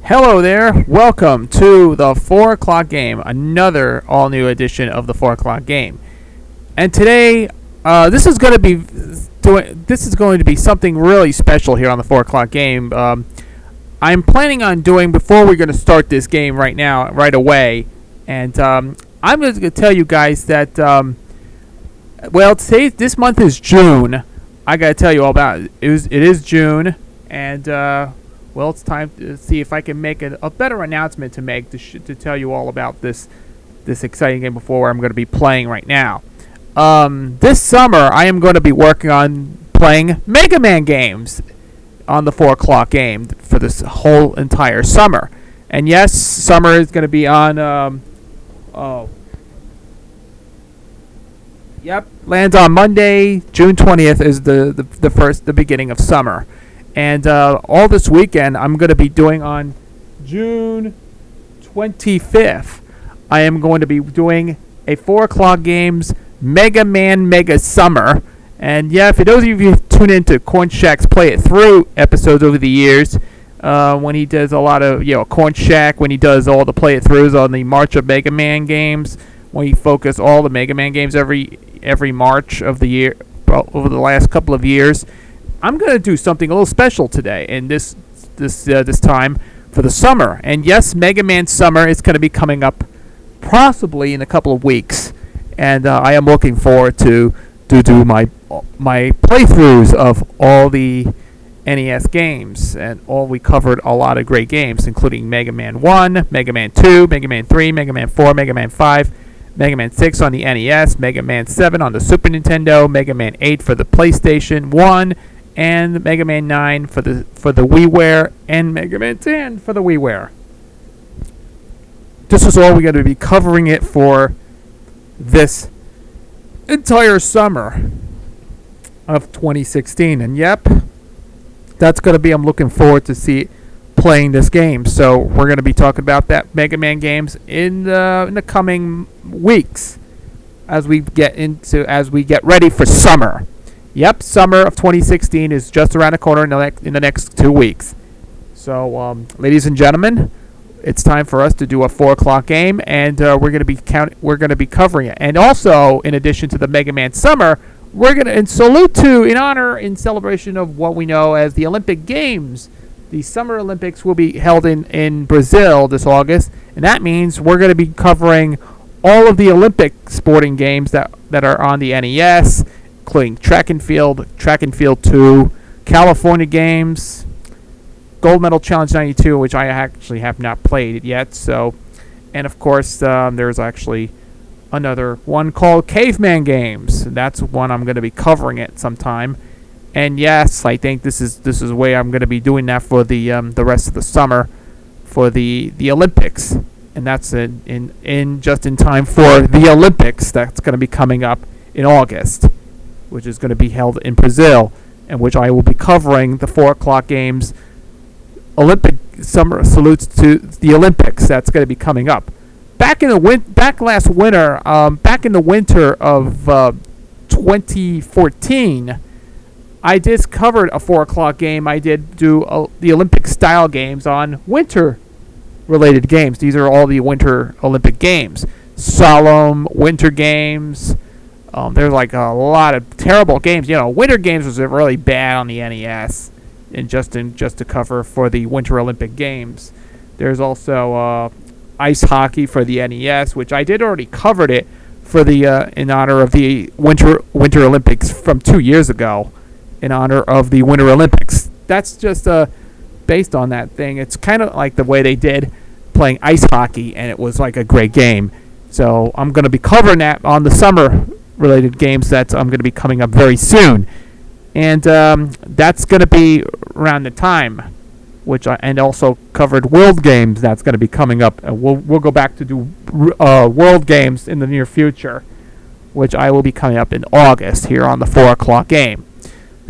Hello there, welcome to the 4 o'clock game, another all-new edition of the 4 o'clock game. And today, this is going to be something really special here on the 4 o'clock game. I'm planning on doing, before we're going to start this game right away, and I'm going to tell you guys that, this month is June. I got to tell you all about it. It is June, and well, it's time to see if I can make a better announcement to make to tell you all about this exciting game before I'm going to be playing right now. This summer, I am going to be working on playing Mega Man games on the 4 o'clock game for this whole entire summer. And yes, summer is going to be on. Lands on Monday, June 20th is the beginning of summer. And all this weekend, I'm going to be doing on June 25th. I am going to be doing a 4 o'clock games Mega Man Mega Summer. And yeah, for those of you who tune into Corn Shack's Play It Through episodes over the years, when he does a lot of, Corn Shack, when he does all the Play It Throughs on the March of Mega Man games, when he focus all the Mega Man games every March of the year, over the last couple of years, I'm going to do something a little special today in this time for the summer. And yes, Mega Man Summer is going to be coming up possibly in a couple of weeks. And I am looking forward to do my playthroughs of all the NES games. And we covered a lot of great games, including Mega Man 1, Mega Man 2, Mega Man 3, Mega Man 4, Mega Man 5, Mega Man 6 on the NES, Mega Man 7 on the Super Nintendo, Mega Man 8 for the PlayStation 1, and Mega Man 9 for the WiiWare, and Mega Man 10 for the WiiWare. This is all we're going to be covering it for this entire summer of 2016. And yep, that's going to be, I'm looking forward to playing this game. So we're going to be talking about that Mega Man games in the coming weeks as we get ready for summer. Yep, summer of 2016 is just around the corner in the next 2 weeks. So, ladies and gentlemen, it's time for us to do a 4 o'clock game, and we're going to be covering it. And also, in addition to the Mega Man Summer, we're going to in celebration of what we know as the Olympic Games. The Summer Olympics will be held in Brazil this August, and that means we're going to be covering all of the Olympic sporting games that are on the NES, including track and field 2, California Games, Gold Medal Challenge 92, which I actually have not played yet. So, and of course, there's actually another one called Caveman Games. That's one I'm going to be covering it sometime. And yes, I think this is the way I'm going to be doing that for the rest of the summer for the Olympics, and that's in just in time for the Olympics that's going to be coming up in August, which is going to be held in Brazil, and which I will be covering the 4 o'clock games Olympic summer salutes to the Olympics. That's going to be coming up. Back in the winter of 2014, I just covered a 4 o'clock game. I did do the Olympic style games on winter related games. These are all the winter Olympic games. Solemn winter games. There's like a lot of terrible games. Winter games was really bad on the NES, and just to cover for the Winter Olympic Games. There's also ice hockey for the NES, which I did already covered it for the in honor of the Winter Olympics from 2 years ago, in honor of the Winter Olympics. That's just based on that thing. It's kind of like the way they did playing ice hockey, and it was like a great game. So I'm going to be covering that on the summer-related games that I'm going to be coming up very soon. And that's going to be around the time and also covered World Games that's going to be coming up. We'll go back to do World Games in the near future, which I will be coming up in August here on the 4 o'clock game,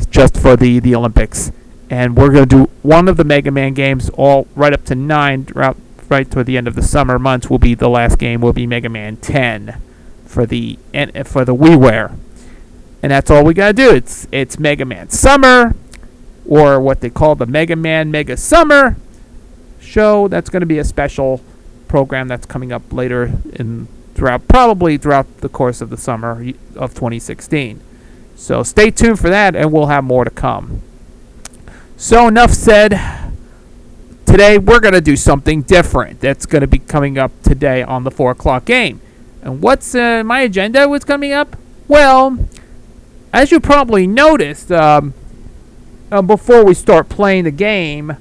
just for the Olympics. And we're going to do one of the Mega Man games all right up to 9 right toward the end of the summer months. Will be the last game. Will be Mega Man 10 for the WiiWare, and that's all we gotta do. It's Mega Man Summer, or what they call the Mega Man Mega Summer show. That's going to be a special program that's coming up later probably throughout the course of the summer of 2016. So stay tuned for that, and we'll have more to come. So enough said. Today we're going to do something different. That's going to be coming up today on the 4 o'clock game. And what's my agenda? What's coming up? Well, as you probably noticed, before we start playing the game,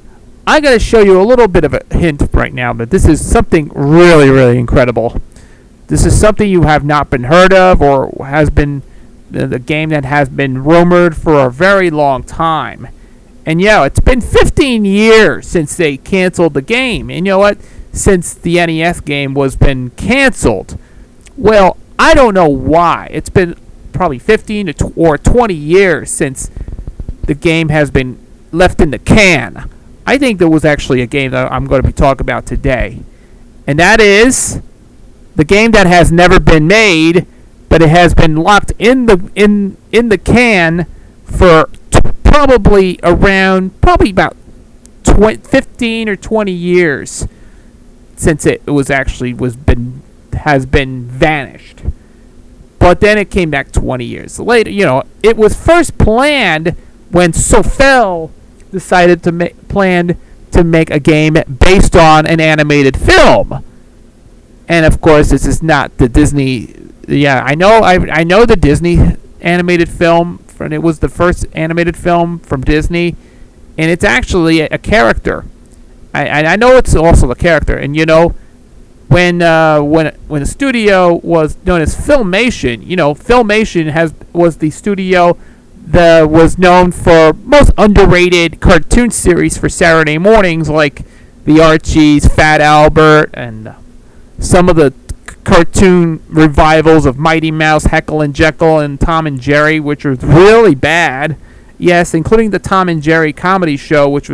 I got to show you a little bit of a hint right now that this is something really, really incredible. This is something you have not been heard of, or has been the game that has been rumored for a very long time. And yeah, it's been 15 years since they canceled the game. And you know what? Since the NES game was been canceled. Well, I don't know why. It's been probably 15 or 20 years since the game has been left in the can. I think there was actually a game that I'm going to be talking about today. And that is the game that has never been made, but it has been locked in the can for probably about 15 or 20 years since it has been vanished. But then it came back 20 years later. You know, it was first planned when Sofel decided to make a game based on an animated film. And of course, this is not the Disney. Yeah, I know the Disney animated film, and it was the first animated film from Disney, and it's actually a character. I know it's also a character, and you know, when the studio was known as Filmation, you know, Filmation was the studio that was known for most underrated cartoon series for Saturday mornings, like the Archies, Fat Albert, and some of the cartoon revivals of Mighty Mouse, Heckle and Jeckle, and Tom and Jerry, which was really bad. Yes, including the Tom and Jerry comedy show, which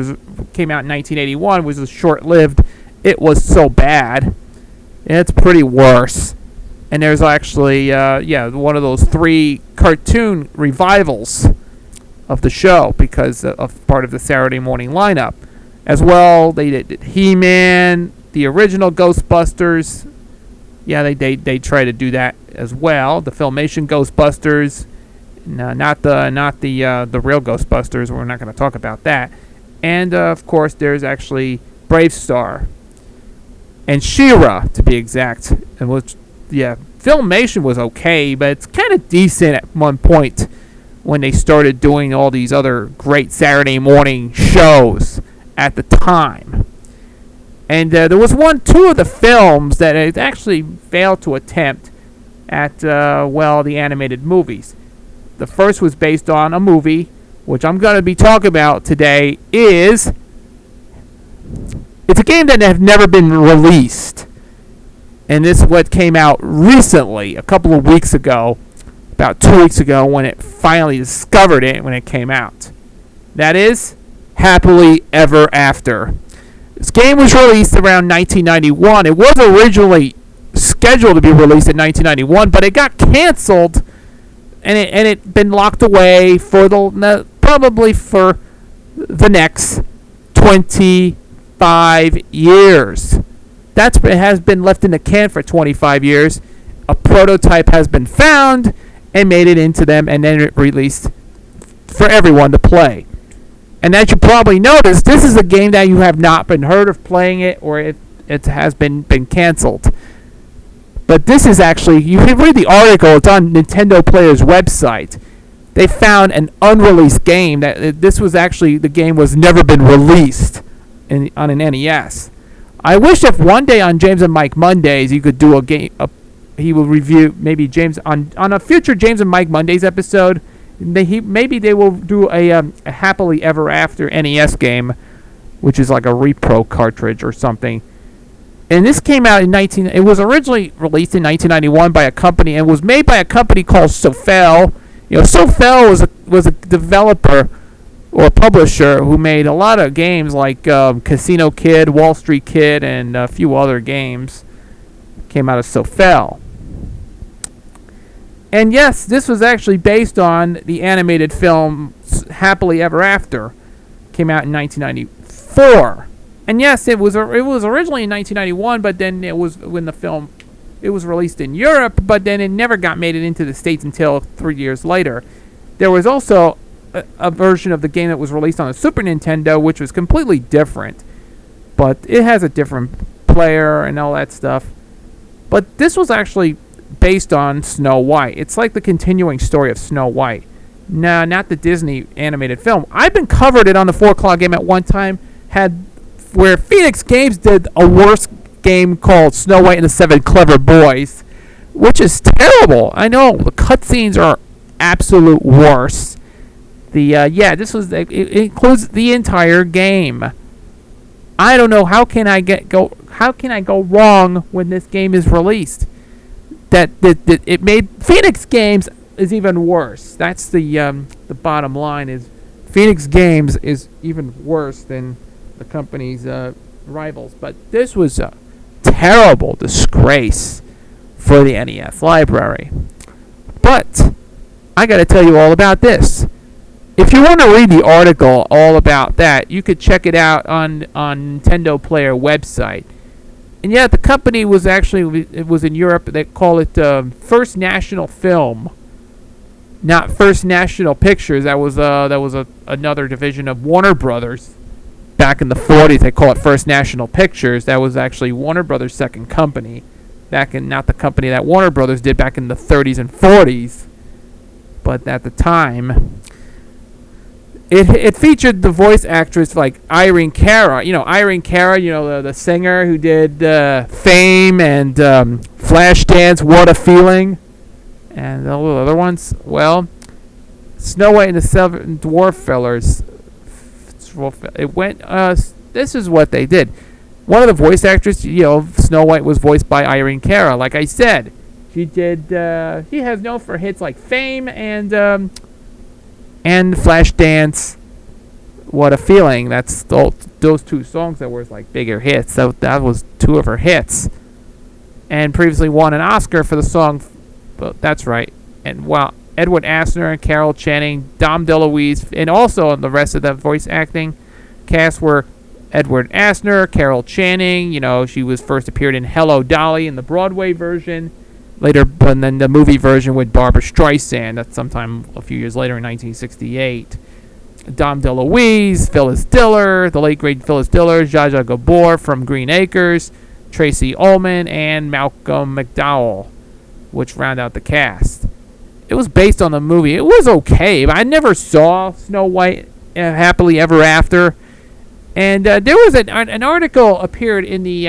came out in 1981, was short-lived. It was so bad. It's pretty worse. And there's actually, one of those 3 cartoon revivals of the show because of part of the Saturday morning lineup. As well, they did He-Man, the original Ghostbusters. Yeah, they try to do that as well. The Filmation Ghostbusters, not the real Ghostbusters. We're not going to talk about that. And of course, there's actually Brave Star and She-Ra, to be exact. And Filmation was okay, but it's kind of decent at one point when they started doing all these other great Saturday morning shows at the time. And there was two of the films that it actually failed to attempt at, the animated movies. The first was based on a movie, which I'm going to be talking about today, it's a game that has never been released. And this is what came out recently, a couple of weeks ago, about 2 weeks ago, when it finally discovered it when it came out. That is Happily Ever After. This game was released around 1991. It was originally scheduled to be released in 1991, but it got canceled, and it been locked away for probably for the next 25 years. It has been left in the can for 25 years. A prototype has been found and made it into them, and then it released for everyone to play. And as you probably noticed, this is a game that you have not been heard of playing it, or it has been canceled. But this is actually, you can read the article, it's on Nintendo Player's website. They found an unreleased game that this was actually, the game was never been released on an NES. I wish if one day on James and Mike Mondays you could do a game, he will review maybe James on a future James and Mike Mondays episode. Maybe they will do a Happily Ever After NES game, which is like a repro cartridge or something. And this came out in it was originally released in 1991 by a company, and was made by a company called Sofel. Sofel was a developer or publisher who made a lot of games like Casino Kid, Wall Street Kid, and a few other games. Came out of Sofel. And yes, this was actually based on the animated film Happily Ever After. Came out in 1994. And yes, it was originally in 1991, but then it was released in Europe, but then it never got made it into the States until 3 years later. There was also a version of the game that was released on the Super Nintendo, which was completely different. But it has a different player and all that stuff. But this was actually based on Snow White. It's like the continuing story of Snow White. No, not the Disney animated film. I've been covered it on the 4 o'clock game at one time, where Phoenix Games did a worse game called Snow White and the Seven Clever Boys, which is terrible. I know, the cutscenes are absolute worse. It includes the entire game. I don't know how can I go wrong when this game is released. That it made Phoenix Games is even worse. That's the bottom line. Is Phoenix Games is even worse than the company's rivals. But this was a terrible disgrace for the NES library. But I got to tell you all about this. If you want to read the article all about that, you could check it out on Nintendo Player website. And yeah, the company was it was in Europe. They call it First National Film, not First National Pictures. That was another division of Warner Brothers. Back in the 40s, they call it First National Pictures. That was actually Warner Brothers' second company. Not the company that Warner Brothers did back in the 30s and 40s. But at the time, it featured the voice actress like Irene Cara. Irene Cara, the singer who did Fame and Flashdance, What a Feeling, and all the other ones. Well, Snow White and the Seven Dwarf Fellers. This is what they did. One of the voice actors, Snow White was voiced by Irene Cara. Like I said, she has known for hits like Fame and Flashdance, What a Feeling. That's those two songs that were like bigger hits. So that was two of her hits. And previously won an Oscar for the song. That's right. And Edward Asner and Carol Channing, Dom DeLuise, and also the rest of the voice acting cast were Edward Asner, Carol Channing. She was first appeared in Hello, Dolly in the Broadway version. Later, and then the movie version with Barbra Streisand. That's sometime a few years later in 1968. Dom DeLuise, Phyllis Diller, the late great Phyllis Diller, Zsa Zsa Gabor from Green Acres, Tracy Ullman, and Malcolm McDowell, which round out the cast. It was based on the movie. It was okay, but I never saw Snow White Happily Ever After. And there was an article appeared in the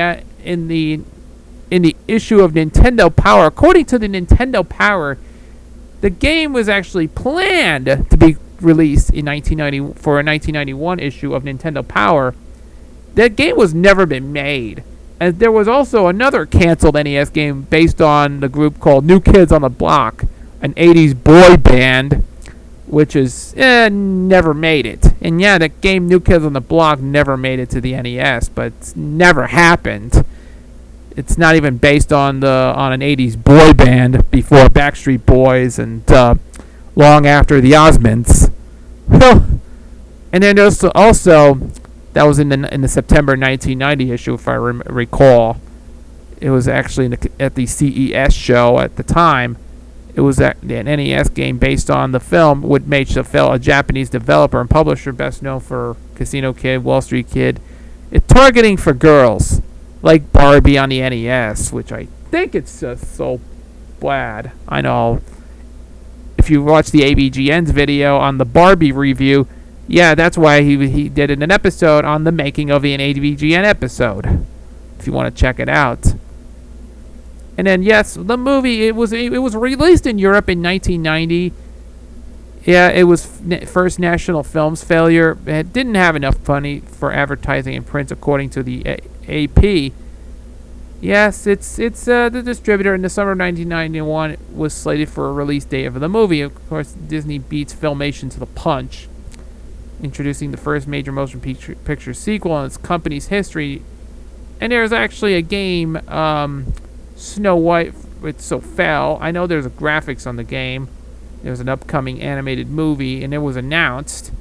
issue of Nintendo Power. According to the Nintendo Power, the game was actually planned to be released in 1990 for a 1991 issue of Nintendo Power. That game was never been made. And there was also another canceled NES game based on the group called New Kids on the Block, an 80s boy band, which is never made it. And yeah, that game New Kids on the Block never made it to the NES, but it's never happened. It's not even based on an 80s boy band before Backstreet Boys and long after the Osmonds. And then there's also that was in the September 1990 issue, if I recall. It was actually at the CES show at the time. It was an NES game based on the film, which made Sofel a Japanese developer and publisher best known for Casino Kid, Wall Street Kid. It's targeting for girls, like Barbie on the NES, which I think it's so bad. I know. If you watch the ABGN's video on the Barbie review, yeah, that's why he did an episode on the making of an ABGN episode. If you want to check it out. And then yes, the movie it was released in Europe in 1990. Yeah, it was first national films failure. It didn't have enough money for advertising and print, according to the AP. Yes, it's the distributor in the summer of 1991 was slated for a release date of the movie. Of course, Disney beats Filmation to the punch, introducing the first major motion picture sequel in its company's history. And there's actually a game, Snow White with Sofel. I know there's graphics on the game. There's an upcoming animated movie, and it was announced.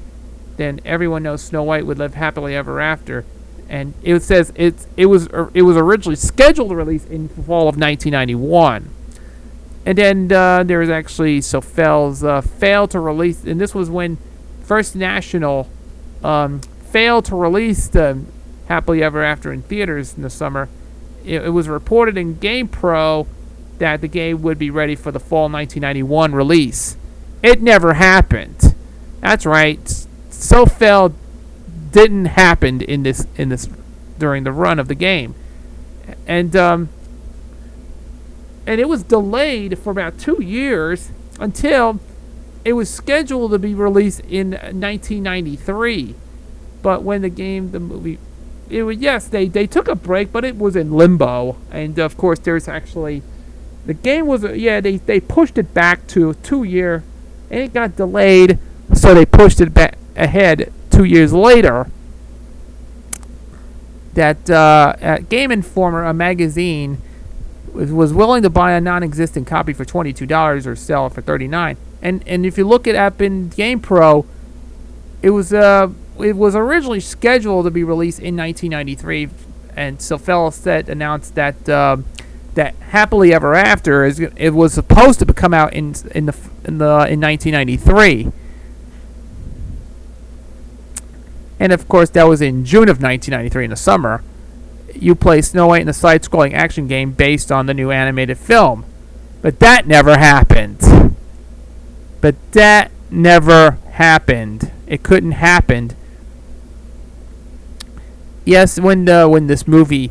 Then everyone knows Snow White would live happily ever after. And it says it was originally scheduled to release in fall of 1991. And then there was actually Sofel's failed to release, and this was when First National failed to release the Happily Ever After in theaters in the summer. It was reported in GamePro that the game would be ready for the fall 1991 release. It never happened. That's right. Sofel didn't happen in this during the run of the game, and it was delayed for about 2 years until it was scheduled to be released in 1993. But when the movie, they took a break, but it was in limbo. And of course, there's actually the game was they pushed it back to 2 year, and it got delayed, so they pushed it back ahead 2 years later. That Game Informer, a magazine, was willing to buy a non-existent copy for $22 or sell it for $39. And if you look it up in GamePro, it was originally scheduled to be released in 1993, and Sofel announced that that Happily Ever After it was supposed to come out in 1993. And of course, that was in June of 1993 in the summer. You play Snow White in a side-scrolling action game based on the new animated film. But that never happened. It couldn't happen. Yes, when this movie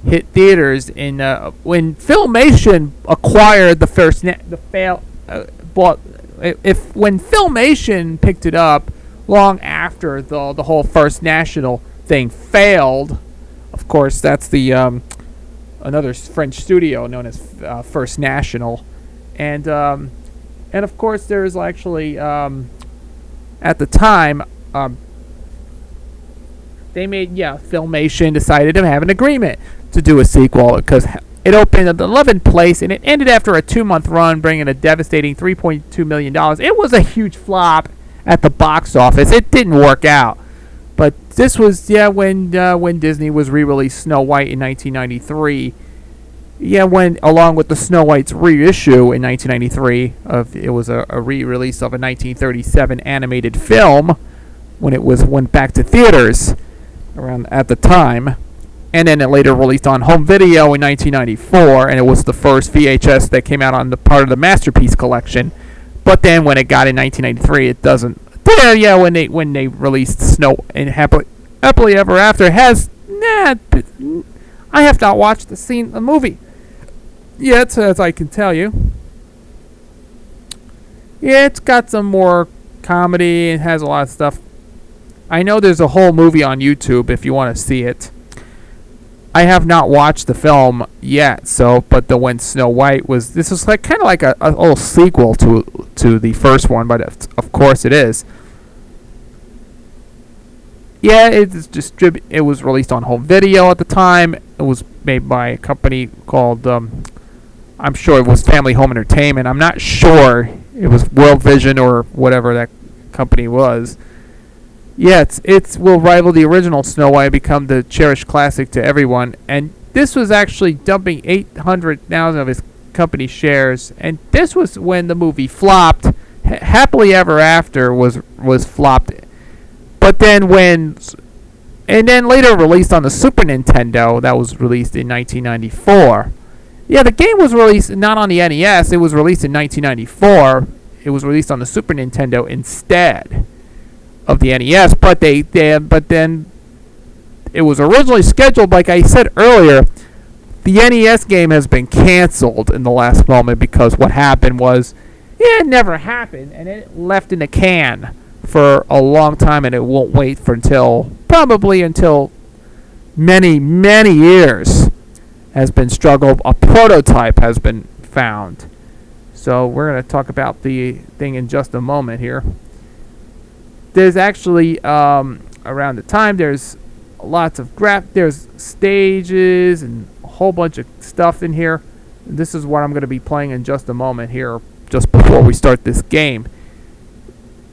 hit theaters when Filmation acquired when Filmation picked it up long after the whole First National thing failed. Of course, that's the another French studio known as First National, and of course there's actually at the time Filmation decided to have an agreement to do a sequel because it opened at the 11th place and it ended after a 2-month run, bringing a devastating $3.2 million. It was a huge flop at the box office. It didn't work out. But this was when Disney was re-released Snow White in 1993. Along with the Snow White's reissue in 1993 it was a re-release of a 1937 animated film when it went back to theaters around at the time. And then it later released on home video in 1994, and it was the first VHS that came out on the part of the Masterpiece collection. But then when it got in 1993, it doesn't. When they released Snow and Happily Ever After, I have not watched the movie yet, as I can tell you. Yeah, it's got some more comedy. It has a lot of stuff. I know there's a whole movie on YouTube if you want to see it. I have not watched the film yet, but when Snow White this was kind of like a little sequel to the first one, but of course it is. Yeah, it was released on home video at the time. It was made by a company called I'm sure it was Family Home Entertainment. I'm not sure it was World Vision or whatever that company was. Yeah, it will rival the original Snow White and become the cherished classic to everyone. And this was actually dumping 800,000 of his company shares. And this was when the movie flopped. Happily Ever After was flopped. But then later released on the Super Nintendo, that was released in 1994. Yeah, the game was released not on the NES. It was released in 1994. It was released on the Super Nintendo instead of the NES, but then it was originally scheduled, like I said earlier, the NES game has been canceled in the last moment because what happened was it never happened, and it left in the can for a long time, and it won't wait for probably until many, many years has been struggled. A prototype has been found. So we're going to talk about the thing in just a moment here. There's actually, around the time, there's lots of there's stages and a whole bunch of stuff in here. This is what I'm going to be playing in just a moment here, just before we start this game.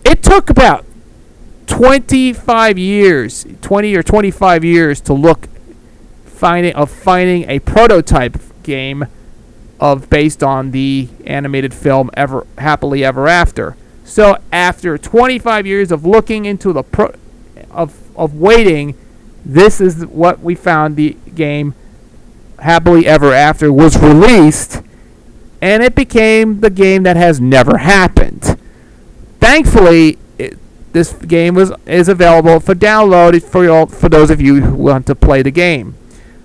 It took about 25 years, 20 or 25 years to finding a prototype game based on the animated film Happily Ever After. So after 25 years of looking into of waiting, this is what we found. The game Happily Ever After was released, and it became the game that has never happened. Thankfully, this game is available for download for those of you who want to play the game.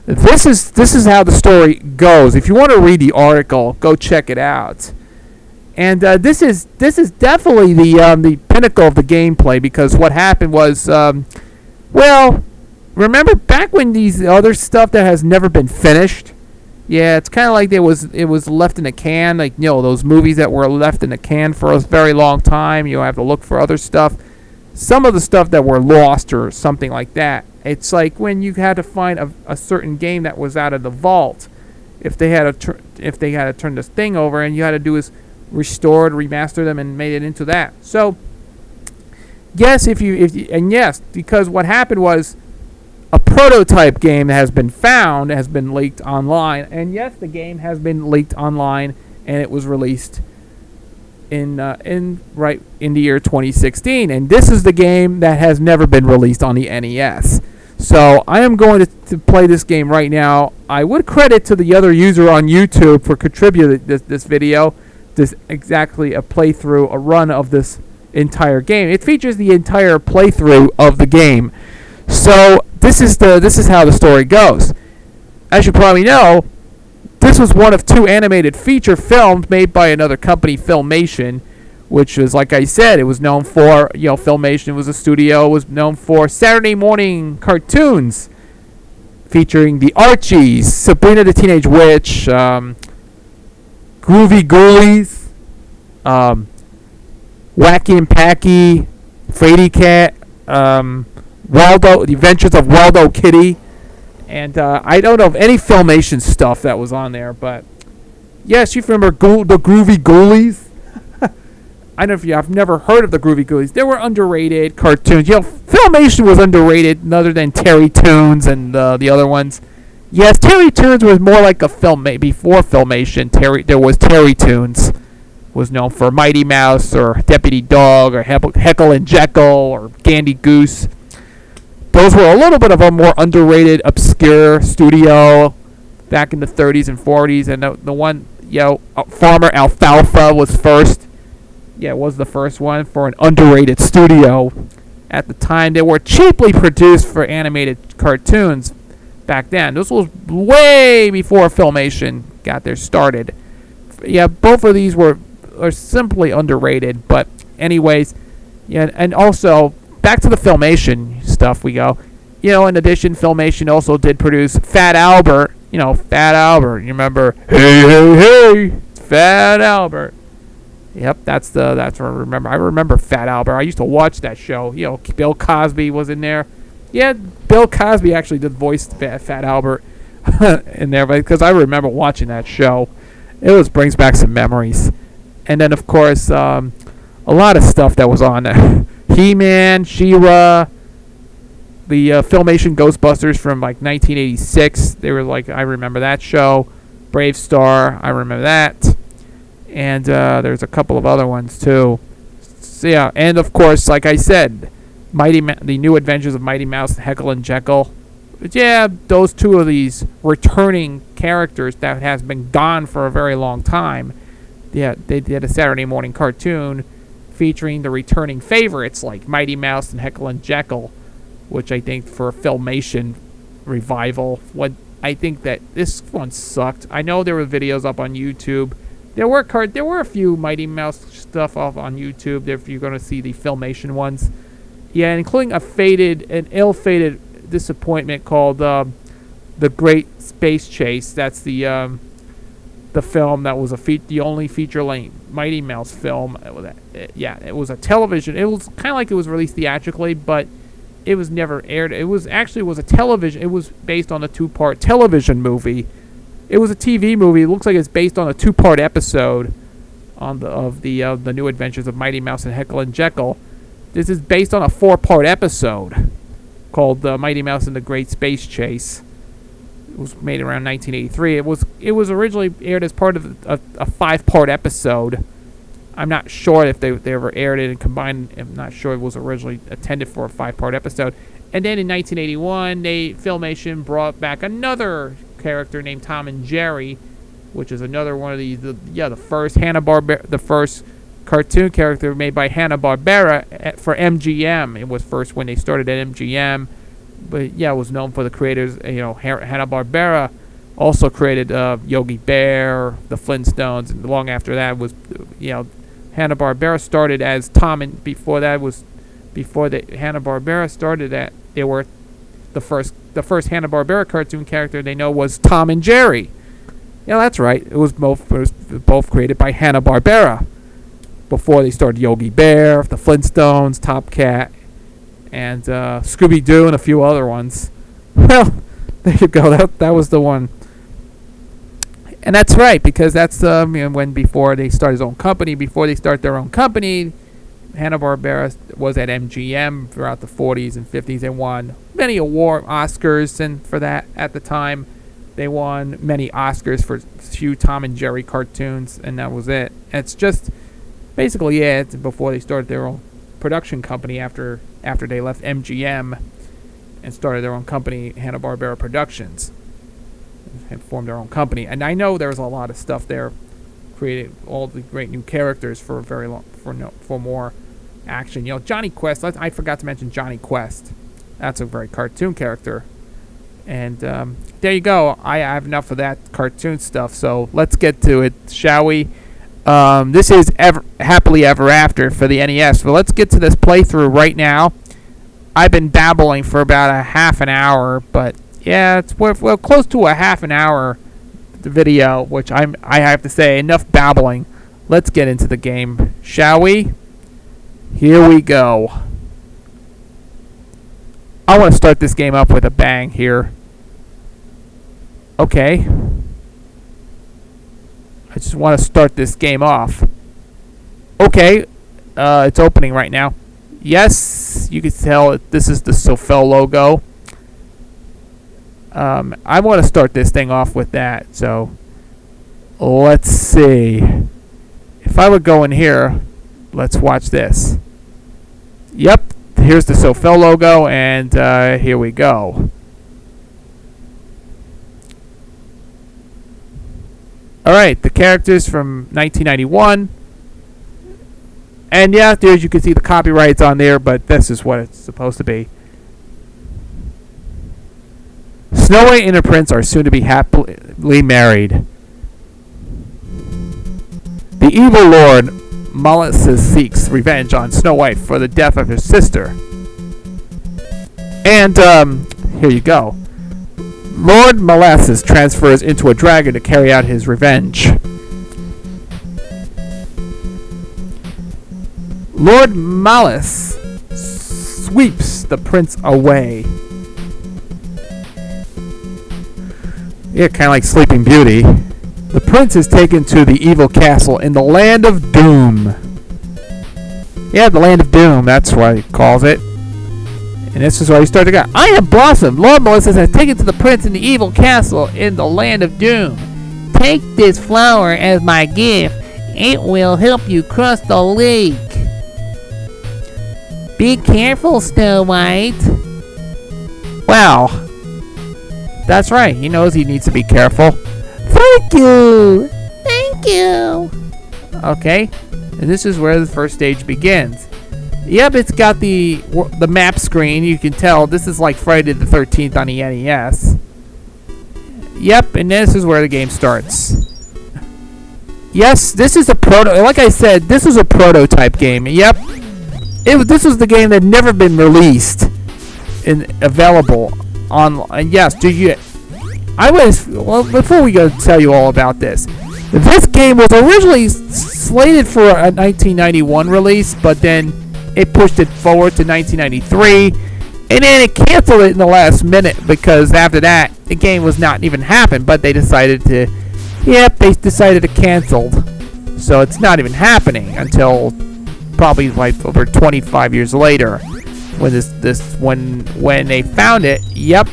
This is how the story goes. If you want to read the article, go check it out. And this is definitely the pinnacle of the gameplay, because what happened was, remember back when these other stuff that has never been finished? Yeah, it's kind of like it was left in a can, like, those movies that were left in a can for a very long time. You have to look for other stuff. Some of the stuff that were lost or something like that. It's like when you had to find a certain game that was out of the vault. If they had to turn this thing over, and you had to do is restore it, remaster them, and made it into that. So yes, because what happened was a prototype game has been found, has been leaked online, and yes, the game has been leaked online, and it was released in the year 2016, and this is the game that has never been released on the NES. So I am going to play this game right now. I would credit to the other user on YouTube for contributing this video. This exactly a playthrough, a run of this entire game. It features the entire playthrough of the game. So this is how the story goes. As you probably know, this was one of two animated feature films made by another company, Filmation, which was, like I said, it was known for, Filmation was a studio, was known for Saturday morning cartoons featuring the Archies, Sabrina the Teenage Witch, Groovie Ghoulies, Wacky Packy, Fraidy Cat, The Adventures of Waldo Kitty, and I don't know of any Filmation stuff that was on there, but yes, you remember the Groovie Ghoulies? I don't know if I've never heard of the Groovie Ghoulies. They were underrated cartoons. Filmation was underrated, other than Terry Toons and the other ones. Yes, Terry Toons was more like a film. Before Filmation, there was Terry Toons. Was known for Mighty Mouse or Deputy Dog or Heckle and Jeckle or Gandy Goose. Those were a little bit of a more underrated, obscure studio back in the 30s and 40s. And the one, Farmer Alfalfa was first. Yeah, it was the first one for an underrated studio. At the time, they were cheaply produced for animated cartoons back then. This was way before Filmation got there started. Yeah, both of these are simply underrated. But anyways, and also back to the Filmation stuff we go. In addition, Filmation also did produce Fat Albert. Fat Albert. You remember? Hey, Fat Albert. Yep, that's what I remember. I remember Fat Albert. I used to watch that show. Bill Cosby was in there. Yeah, Bill Cosby actually did voice Fat Albert in there, because I remember watching that show. It brings back some memories. And then, of course, a lot of stuff that was on there. He-Man, She-Ra, the Filmation Ghostbusters from 1986. They were I remember that show. Brave Star, I remember that. And there's a couple of other ones too. So, yeah, and of course, like I said, the New Adventures of Mighty Mouse, Heckle and Jeckle. But yeah, those two of these returning characters that has been gone for a very long time. Yeah, they did a Saturday morning cartoon featuring the returning favorites like Mighty Mouse and Heckle and Jeckle, which I think for a Filmation revival. I think that this one sucked. I know there were videos up on YouTube There were a few Mighty Mouse stuff off on YouTube if you're going to see the Filmation ones. Yeah, including an ill-fated disappointment called The Great Space Chase. That's the film that was the only feature-length Mighty Mouse film. It was a television. It was kind of like it was released theatrically, but it was never aired. It was a television. It was based on a 2-part television movie. It was a TV movie. It looks like it's based on a 2-part episode of the New Adventures of Mighty Mouse and Heckle and Jeckle. This is based on a 4-part episode called Mighty Mouse and the Great Space Chase. It was made around 1983. It was originally aired as part of a 5-part episode. I'm not sure if they ever aired it and combined. I'm not sure it was originally intended for a 5-part episode. And then in 1981, Filmation brought back another character named Tom and Jerry, which is another one of the first the first cartoon character made by Hanna-Barbera for MGM. It was first when they started at MGM, but it was known for the creators. Hanna-Barbera also created Yogi Bear, the Flintstones, and long after that was Hanna-Barbera started as Tom, and before Hanna-Barbera started that, they were the first Hanna-Barbera cartoon character they know was Tom and Jerry. Yeah, that's right. It was both created by Hanna-Barbera before they started Yogi Bear, the Flintstones, Top Cat, and Scooby-Doo, and a few other ones. Well, there you go. That was the one. And that's right, because that's before they start their own company, Hanna-Barbera was at MGM throughout the 40s and 50s. They won many Oscars, and for that at the time, they won many Oscars for few Tom and Jerry cartoons, and that was it. And it's just basically it's before they started their own production company after they left MGM and started their own company, Hanna-Barbera Productions, and formed their own company. And I know there's a lot of stuff there, created all the great new characters for very long for more action. Johnny Quest. I forgot to mention Johnny Quest. That's a very cartoon character. And there you go. I have enough of that cartoon stuff. So let's get to it, shall we? This is Happily Ever After for the NES. So let's get to this playthrough right now. I've been babbling for about a half an hour, but yeah, we're close to a half an hour video, which I have to say, enough babbling. Let's get into the game, shall we? Here we go. I want to start this game up with a bang here. Okay. I just want to start this game off. Okay. It's opening right now. Yes, you can tell this is the Sofel logo. I want to start this thing off with that. So, let's see. If I would go in here, let's watch this. Yep, here's the Sofel logo, and here we go. Alright, the characters from 1991. And yeah, you can see the copyrights on there, but this is what it's supposed to be. Snow White and her prince are soon to be happily married. The evil Lord Molasses seeks revenge on Snow White for the death of her sister. And here you go. Lord Molasses transfers into a dragon to carry out his revenge. Lord Malice sweeps the prince away. Yeah, kind of like Sleeping Beauty. The prince is taken to the evil castle in the Land of Doom. Yeah, the Land of Doom, that's what he calls it. And this is where he started to go. I am Blossom. Lord Melissa has taken to the prince in the evil castle in the Land of Doom. Take this flower as my gift. It will help you cross the lake. Be careful, Snow White. Wow. That's right. He knows he needs to be careful. Thank you. Thank you. Okay. And this is where the first stage begins. Yep, it's got the map screen. You can tell this is like Friday the 13th on the NES. Yep, and this is where the game starts. Yes, this is a like I said, this is a prototype game. Yep. This was the game that never been released and available on. And yes, well, before we go tell you all about this game was originally slated for a 1991 release, but then it pushed it forward to 1993, and then it canceled it in the last minute because after that the game was not even happening. But they decided to, cancel, so it's not even happening until probably like over 25 years later when they found it. Yep,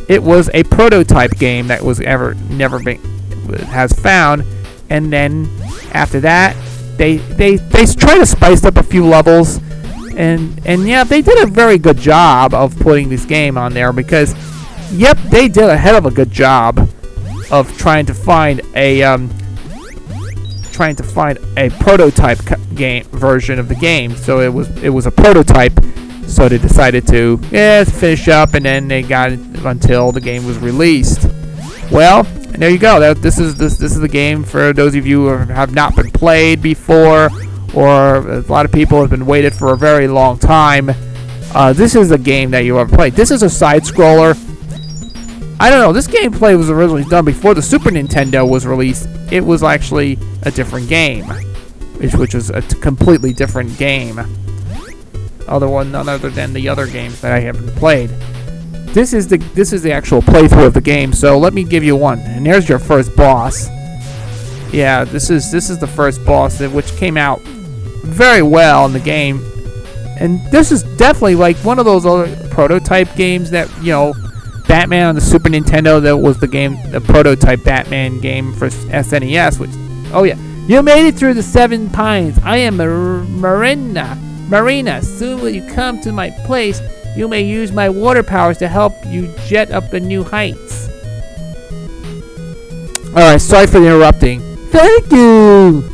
it was a prototype game that was has found, and then after that they try to spice up a few levels, and yeah, they did a very good job of putting this game on there because they did a hell of a good job of trying to find a prototype game version of the game. So it was a prototype. So they decided to finish up, and then they got it until the game was released. Well, and there you go. This is the game for those of you who have not been played before, or a lot of people have been waited for a very long time. This is a game that you ever played. This is a side scroller. I don't know. This gameplay was originally done before the Super Nintendo was released. It was actually a different game, which was a completely different game. None other than the other games that I haven't played. This is the actual playthrough of the game. So let me give you one. And there's your first boss. Yeah, this is the first boss which came out very well in the game. And this is definitely like one of those other prototype games that, Batman on the Super Nintendo, that was the prototype Batman game for SNES, which, oh yeah. You made it through the 7 pines. I am Marina, soon will you come to my place? You may use my water powers to help you jet up the new heights. Alright, sorry for interrupting. Thank you!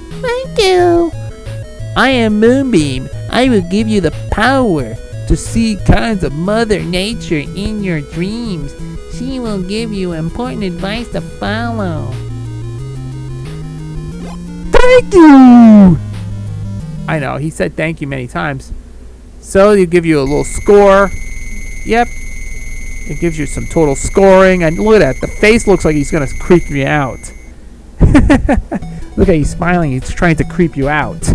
I am Moonbeam. I will give you the power to see kinds of Mother Nature in your dreams. She will give you important advice to follow. Thank you! I know, he said thank you many times. So they give you a little score. Yep. It gives you some total scoring. And look at that. The face looks like he's going to creep me out. Look at he's smiling. He's trying to creep you out.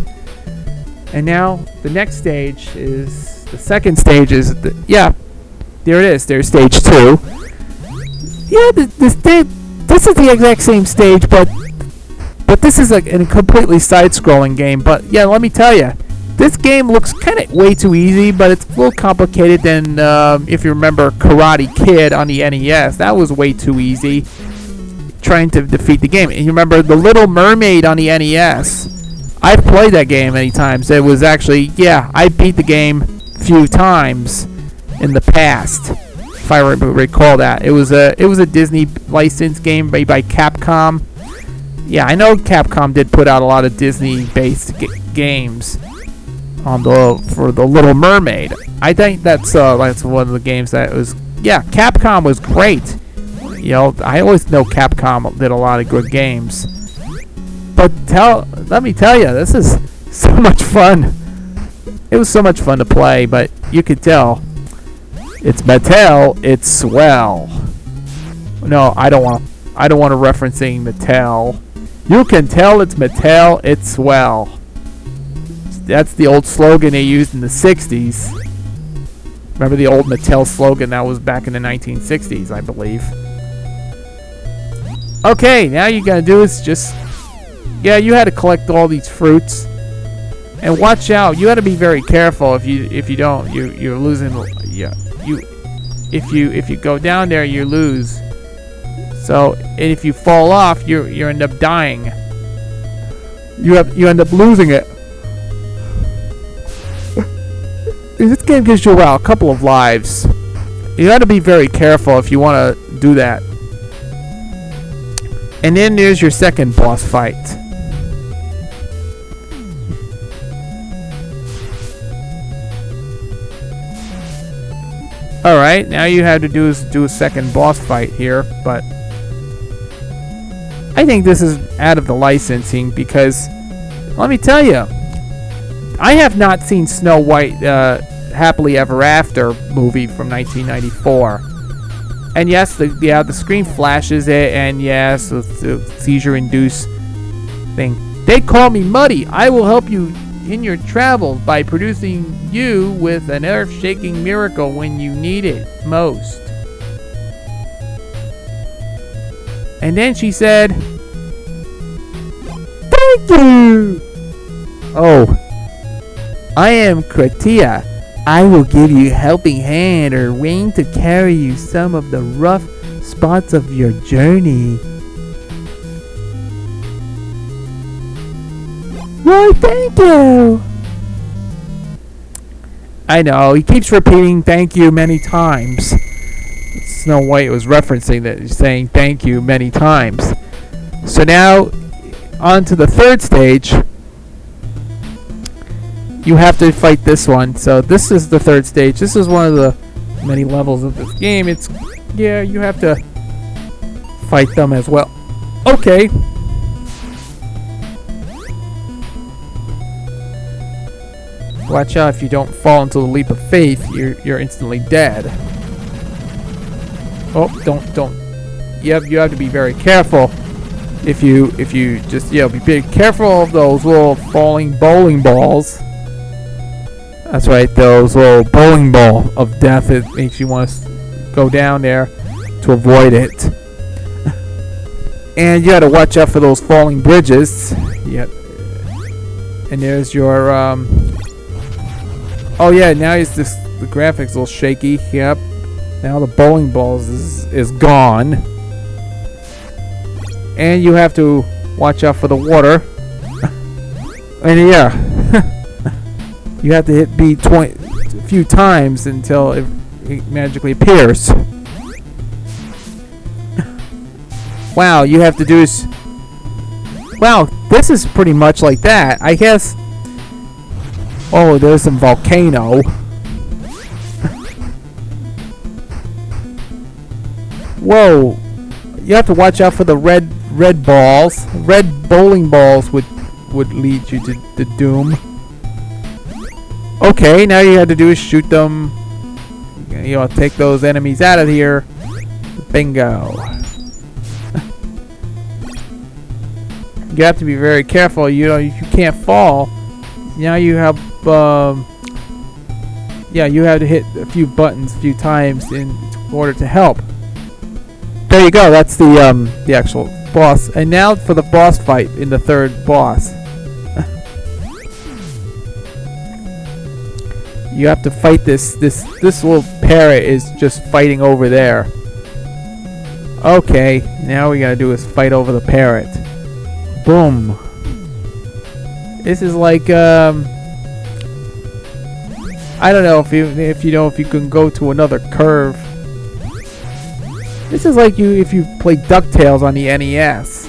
And now the next stage is... The second stage is... there it is. There's stage 2. Yeah, this is the exact same stage, but this is a completely side-scrolling game. But yeah, let me tell you, this game looks kind of way too easy, but it's a little complicated than if you remember Karate Kid on the NES. That was way too easy, trying to defeat the game. And you remember the Little Mermaid on the NES? I've played that game many times. It was actually, I beat the game a few times in the past, if I recall that. It was a Disney licensed game made by Capcom. Yeah, I know Capcom did put out a lot of Disney-based games for the Little Mermaid. I think that's one of the games that was... Yeah, Capcom was great. I always know Capcom did a lot of good games. But let me tell you, this is so much fun. It was so much fun to play, but you could tell it's Mattel, it's swell. No, I don't want to referencing Mattel. You can tell it's Mattel, it's swell. That's the old slogan they used in the 60s. Remember the old Mattel slogan that was back in the 1960s, I believe. Okay, now you gotta do is just... Yeah, you had to collect all these fruits. And watch out, you gotta be very careful. If you don't, you're losing... Yeah, if you go down there, you lose. So, and if you fall off, you end up dying. You end up losing it. This game gives you a couple of lives. You got to be very careful if you want to do that. And then there's your second boss fight. Alright, now you have to do a second boss fight here, but I think this is out of the licensing because, let me tell you, I have not seen Snow White Happily Ever After movie from 1994. And yes, the screen flashes it, and yes, it's a seizure-induced thing. They call me Muddy. I will help you in your travels by producing you with an earth-shaking miracle when you need it most. And then she said, "Thank you." Oh, I am Kratia. I will give you a helping hand or wing to carry you some of the rough spots of your journey. Why, thank you. I know, he keeps repeating thank you many times. Snow White was referencing that, he's saying thank you many times. So now, on to the third stage. You have to fight this one. So this is the third stage. This is one of the many levels of this game. It's, yeah, you have to fight them as well. Okay. Watch out if you don't fall into the leap of faith, you're instantly dead. Oh, don't. You have to be very careful. If you just, be very careful of those little falling bowling balls. That's right, those little bowling ball of death. It makes you want to go down there to avoid it. And you got to watch out for those falling bridges. Yep. And there's your oh yeah, now it's the graphics a little shaky. Yep. Now the bowling balls is gone. And you have to watch out for the water. And yeah. You have to hit B a few times until it magically appears. Wow, you have to do is... Wow, this is pretty much like that. I guess... Oh, there's some volcano. Whoa. You have to watch out for the red balls. Red bowling balls would lead you to doom. Okay, now you have to do is shoot them. Take those enemies out of here. Bingo. You have to be very careful. You can't fall. Now you have you have to hit a few buttons a few times in order to help. There you go. That's the actual boss. And now for the boss fight in the third boss. You have to fight this little parrot is just fighting over there. Okay, now we gotta do is fight over the parrot. Boom. This is like I don't know if you can go to another curve. This is like if you play DuckTales on the NES.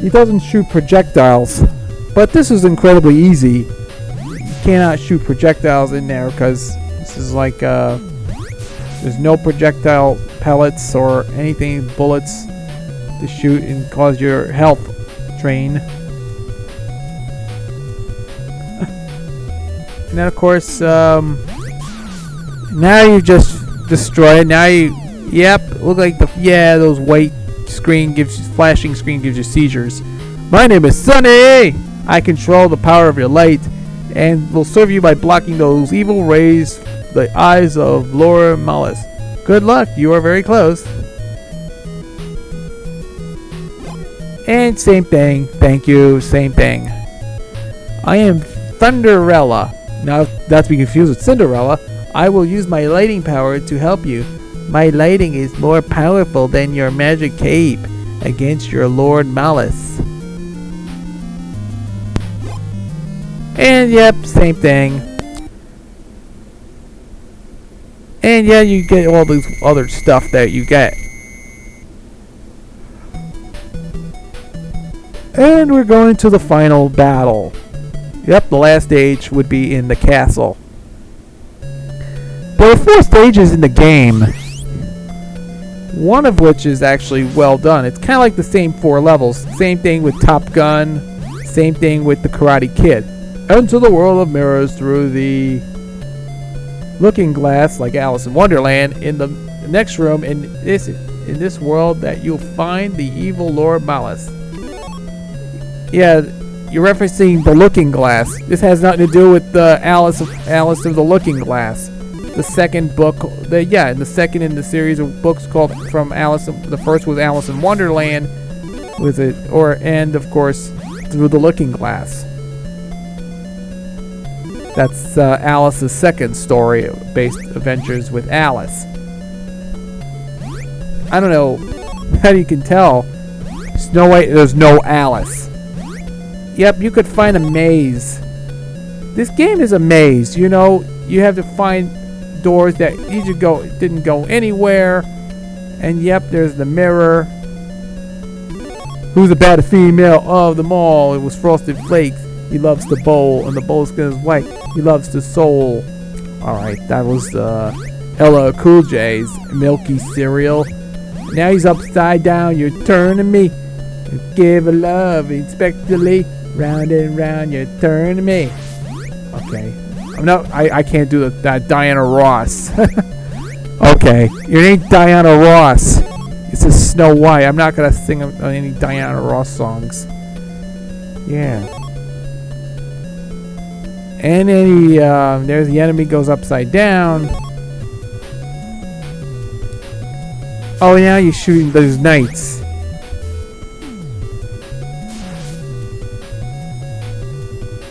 He doesn't shoot projectiles. But this is incredibly easy. You cannot shoot projectiles in there because this is like there's no projectile pellets or anything, bullets to shoot and cause your health drain. And then of course now you just destroy it. Now look like those white flashing screen gives you seizures. My name is Sunny. I control the power of your light and will serve you by blocking those evil rays, the eyes of Laura Malice. Good luck, you are very close. And same thing, thank you, same thing. I am Thunderella. Now, not to be confused with Cinderella, I will use my lighting power to help you. My lighting is more powerful than your magic cape against your Lord Malice. And yep, same thing. And yeah, you get all this other stuff that you get. And we're going to the final battle. Yep, the last stage would be in the castle. There are 4 stages in the game. One of which is actually well done. It's kind of like the same 4 levels. Same thing with Top Gun. Same thing with the Karate Kid. Enter the world of mirrors through the looking glass, like Alice in Wonderland. In the next room, in this world, that you'll find the evil Lord Malice. Yeah, you're referencing the Looking Glass. This has nothing to do with the Alice of the Looking Glass. The second book, the second in the series of books called from Alice. The first was Alice in Wonderland, and of course Through the Looking Glass. That's Alice's second story, based Adventures with Alice. I don't know how you can tell. Snow White, there's no Alice. Yep, you could find a maze. This game is a maze. You know, you have to find doors that didn't go anywhere. And yep, there's the mirror. Who's the better female of them all? It was Frosted Flakes. He loves the bowl, and the bowl skin is white. He loves the soul. Alright, that was Ella Cool J's Milky Cereal. Now he's upside down. You're turning me. You give a love inspectorly. Round and round, you're turning me. Okay. I can't do that Diana Ross. Okay. Your name's Diana Ross. It's a Snow White. I'm not going to sing any Diana Ross songs. Yeah. And then there's the enemy goes upside down. Oh, now you're shooting those knights.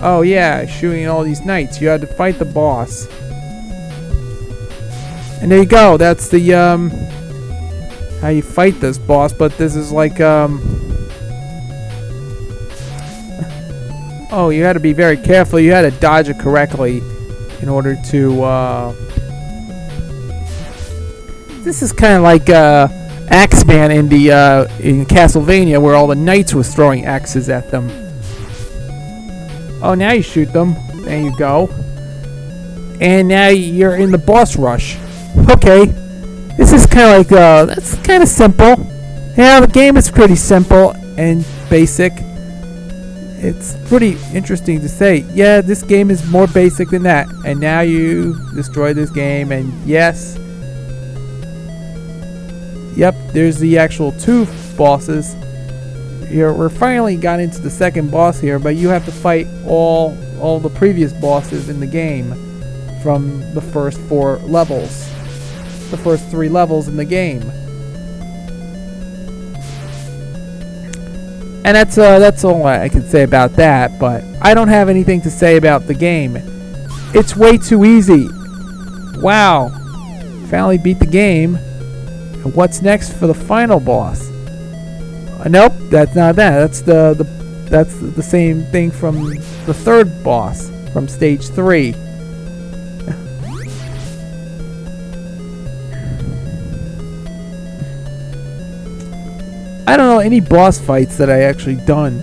Oh yeah, shooting all these knights. You had to fight the boss. And there you go. That's the how you fight this boss. But this is like oh, you had to be very careful. You had to dodge it correctly in order to this is kind of like Axeman in the in Castlevania, where all the knights was throwing axes at them. Oh, now you shoot them. There you go. And now you're in the boss rush. Okay. This is kind of like, that's kind of simple. Yeah, the game is pretty simple and basic. It's pretty interesting to say. Yeah, this game is more basic than that. And now you destroy this game, and yes. Yep, there's the actual 2 bosses. We're finally got into the second boss here, but you have to fight all the previous bosses in the game from the first 4 levels, the first 3 levels in the game. And that's all I can say about that. But I don't have anything to say about the game. It's way too easy. Wow, finally beat the game. And what's next for the final boss? Nope, that's not that. That's the same thing from the 3rd boss from stage 3. I don't know any boss fights that I actually done.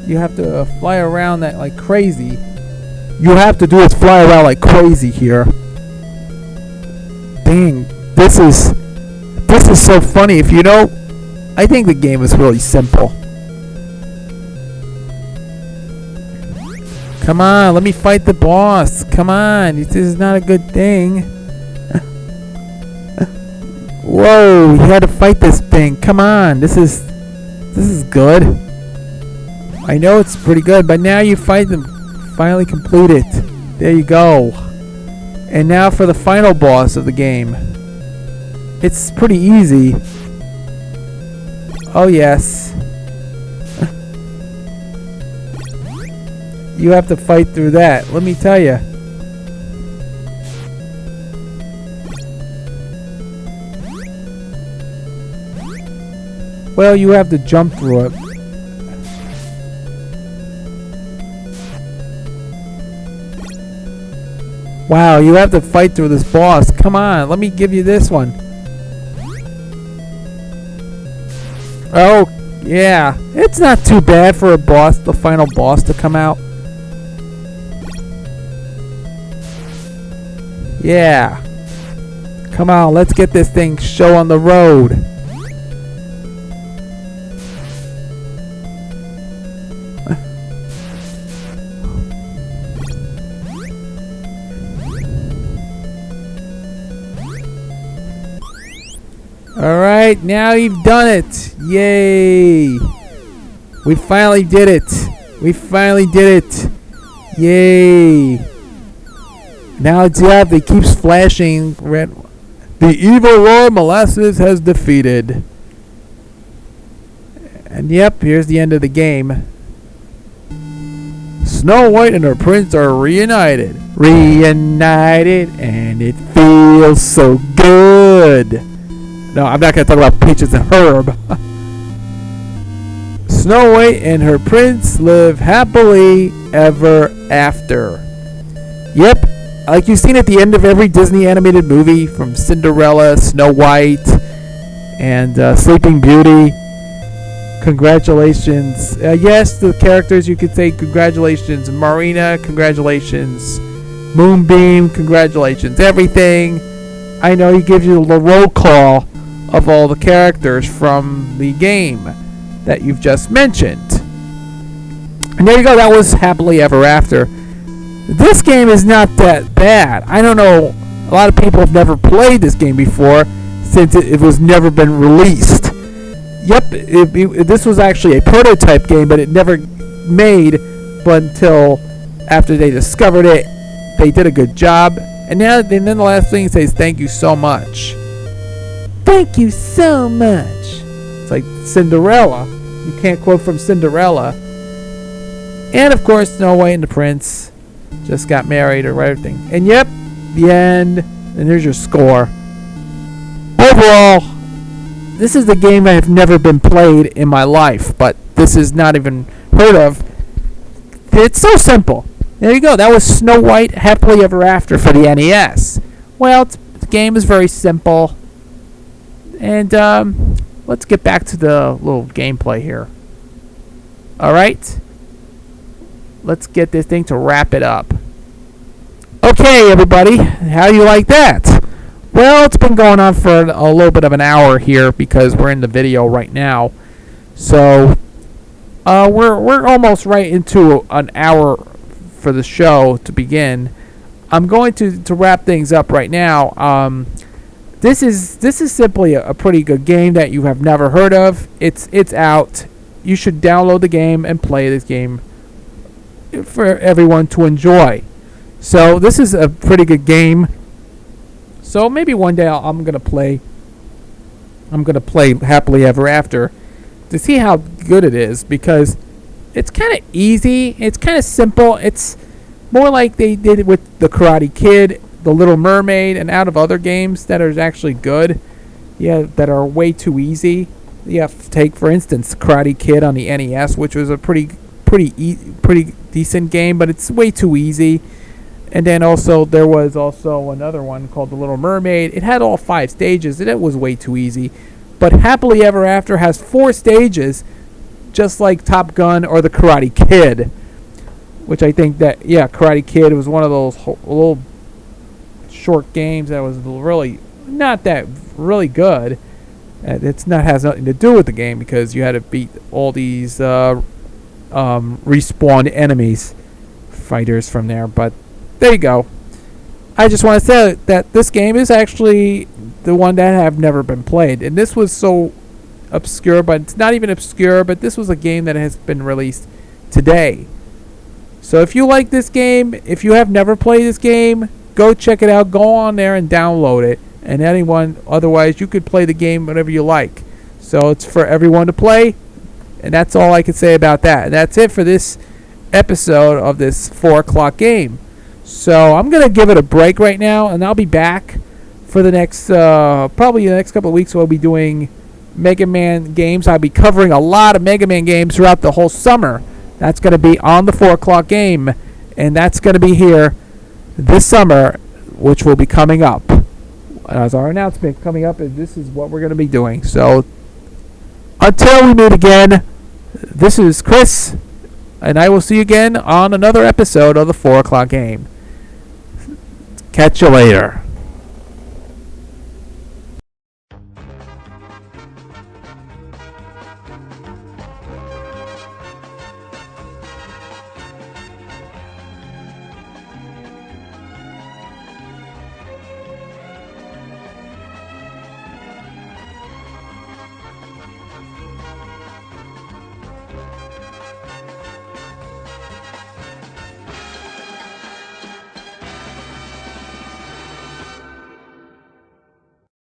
You have to fly around that like crazy. You have to do is fly around like crazy here. Dang, this is so funny. If you know, I think the game is really simple. Come on, let me fight the boss. Come on, this is not a good thing. Whoa, you had to fight this thing. Come on, this is good. I know it's pretty good, but now you fight them. Finally complete it. There you go. And now for the final boss of the game. It's pretty easy. Oh yes. You have to fight through that. Let me tell you. Well, you have to jump through it. Wow, you have to fight through this boss. Come on, let me give you this one. Oh, Yeah, it's not too bad for a boss, the final boss, to come out. Yeah. Come on, let's get this thing show on the road. Alright, now you've done it. Yay. We finally did it. We finally did it. Yay. Now it's up. It keeps flashing red. The evil Lord Molasses has defeated. And yep, here's the end of the game. Snow White and her prince are reunited. Reunited, and it feels so good. No, I'm not going to talk about Peaches and Herb. Snow White and her prince live happily ever after. Yep, like you've seen at the end of every Disney animated movie, from Cinderella, Snow White, and Sleeping Beauty. Congratulations. Yes, the characters, you could say congratulations. Marina, congratulations. Moonbeam, congratulations. Everything. I know he gives you the roll call of all the characters from the game that you've just mentioned. And there you go, that was Happily Ever After. This game is not that bad. I don't know, a lot of people have never played this game before since it was never been released. Yep, this was actually a prototype game, but it never made, but until after they discovered it, they did a good job. And then the last thing it says, thank you so much. Thank you so much. It's like Cinderella. You can't quote from Cinderella. And of course, Snow White and the Prince just got married or everything. And yep, the end. And there's your score. Overall, this is the game that have never been played in my life, but this is not even heard of. It's so simple. There you go. That was Snow White Happily Ever After for the NES. Well, the game is very simple. And let's get back to the little gameplay here. Alright. Let's get this thing to wrap it up. Okay, everybody. How do you like that? Well, it's been going on for a little bit of an hour here because we're in the video right now. So, we're almost right into an hour for the show to begin. I'm going to wrap things up right now. This is simply a pretty good game that you have never heard of. It's out. You should download the game and play this game for everyone to enjoy. So this is a pretty good game. So maybe one day I'm gonna play Happily Ever After to see how good it is, because it's kind of easy. It's kind of simple. It's more like they did it with the Karate Kid, the Little Mermaid, and out of other games that are actually good. Yeah, that are way too easy. You have to take, for instance, Karate Kid on the NES, which was a pretty decent game, but it's way too easy. And then also there was also another one called The Little Mermaid. It had all 5 stages, and it was way too easy. But Happily Ever After has 4 stages, just like Top Gun or the Karate Kid. Which I think that, yeah, Karate Kid was one of those little short games that was really not that really good. Has nothing to do with the game, because you had to beat all these respawned enemies, fighters from there. But there you go. I just want to say that this game is actually the one that have never been played. And this was so obscure, but it's not even obscure, but this was a game that has been released today. So if you like this game, if you have never played this game, go check it out. Go on there and download it. And otherwise, you could play the game whenever you like. So it's for everyone to play. And that's all I can say about that. And that's it for this episode of this 4 o'clock game. So I'm going to give it a break right now, and I'll be back for the next, probably the next couple of weeks. We'll be doing Mega Man games. I'll be covering a lot of Mega Man games throughout the whole summer. That's going to be on the 4 o'clock game, and that's going to be here this summer, which will be coming up. As our announcement coming up, and this is what we're going to be doing. So Until we meet again, this is Chris, and I will see you again on another episode of the 4 o'clock game. Catch you later.